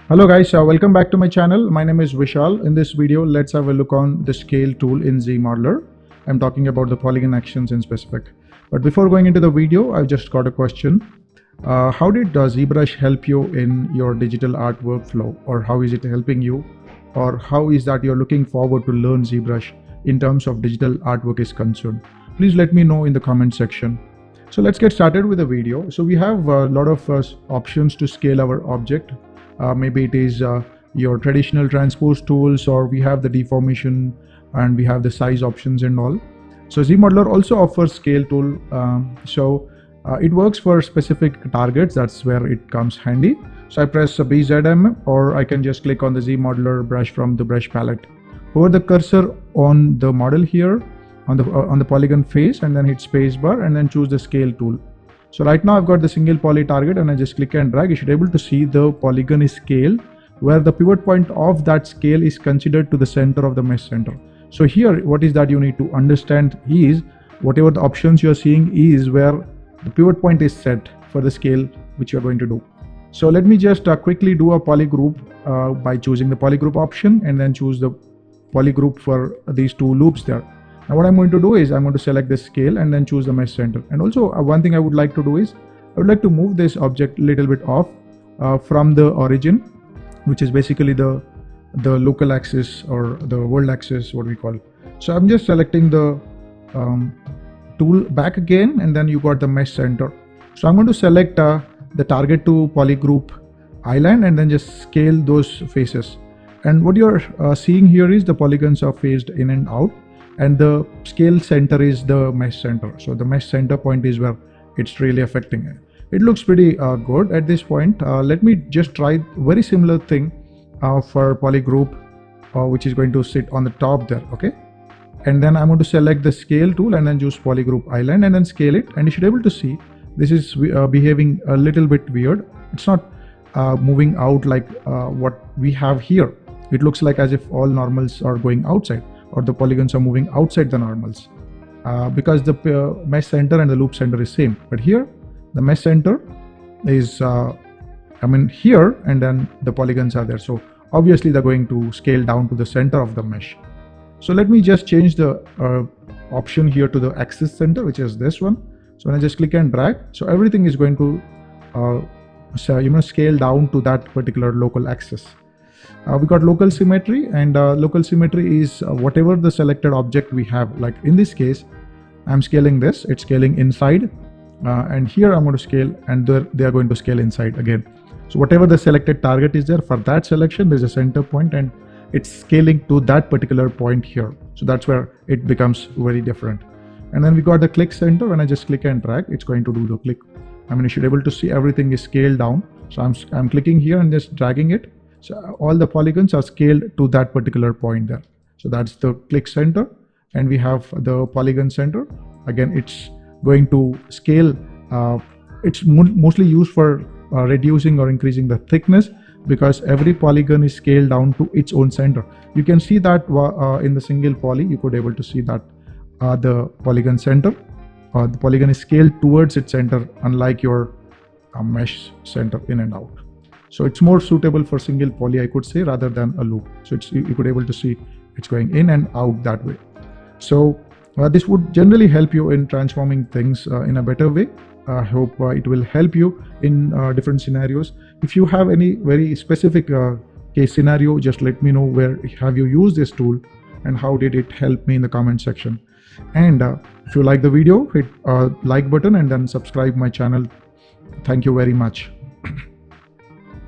Hello guys, welcome back to my channel. My name is Vishal. In this video, let's have a look on the scale tool in ZModeler. I'm talking about the polygon actions in specific. But before going into the video, I've just got a question. How did ZBrush help you in your digital art workflow, or how is it helping you, or how is that you're looking forward to learn ZBrush in terms of digital artwork is concerned? Please let me know in the comment section. So let's get started with the video. So we have a lot of options to scale our object. Maybe it is your traditional transpose tools, or we have the deformation and we have the size options and all. So ZModeler also offers scale tool. It works for specific targets. That's where it comes handy. So I press BZM, or I can just click on the ZModeler brush from the brush palette. Hover the cursor on the model here on the polygon face, and then hit spacebar and then choose the scale tool. So right now I've got the single poly target, and I just click and drag. You should be able to see the polygon is scaled, where the pivot point of that scale is considered to the center of the mesh center. So here, what is that you need to understand is whatever the options you're seeing is where the pivot point is set for the scale which you're going to do. So let me just quickly do a polygroup by choosing the polygroup option, and then choose the polygroup for these two loops there. Now what I'm going to do is I'm going to select the scale and then choose the mesh center. And also one thing I would like to do is I would like to move this object a little bit off from the origin, which is basically the local axis or the world axis, what we call. So I'm just selecting the tool back again, and then you got the mesh center. So I'm going to select the target to polygroup island and then just scale those faces. And what you're seeing here is the polygons are phased in and out, and the scale center is the mesh center. So the mesh center point is where it's really affecting it. It looks pretty good at this point. Let me just try very similar thing for polygroup, which is going to sit on the top there. Okay, and then I'm going to select the scale tool and then choose polygroup island and then scale it, and you should be able to see this is behaving a little bit weird. It's not moving out like what we have here. It looks like as if all normals are going outside, or the polygons are moving outside the normals, because the mesh center and the loop center is same. But here the mesh center is here, and then the polygons are there. So obviously they're going to scale down to the center of the mesh. So let me just change the option here to the axis center, which is this one. So when I just click and drag, so everything is going to scale down to that particular local axis. We got local symmetry, and local symmetry is whatever the selected object we have. Like in this case, I'm scaling this, it's scaling inside, and here I'm going to scale, and they are going to scale inside again. So whatever the selected target is there for that selection, there's a center point, and it's scaling to that particular point here. So that's where it becomes very different. And then we got the click center. When I just click and drag, it's going to do the click. You should be able to see everything is scaled down. So I'm clicking here and just dragging it. So all the polygons are scaled to that particular point there. So that's the click center, and we have the polygon center. Again, it's going to scale. It's mostly used for reducing or increasing the thickness, because every polygon is scaled down to its own center. You can see that in the single poly, you could able to see that the polygon center, the polygon is scaled towards its center, unlike your mesh center in and out. So it's more suitable for single poly, I could say, rather than a loop. So you could able to see it's going in and out that way. So this would generally help you in transforming things in a better way. I hope it will help you in different scenarios. If you have any very specific case scenario, just let me know where have you used this tool and how did it help me in the comment section. And if you like the video, hit like button and then subscribe my channel. Thank you very much.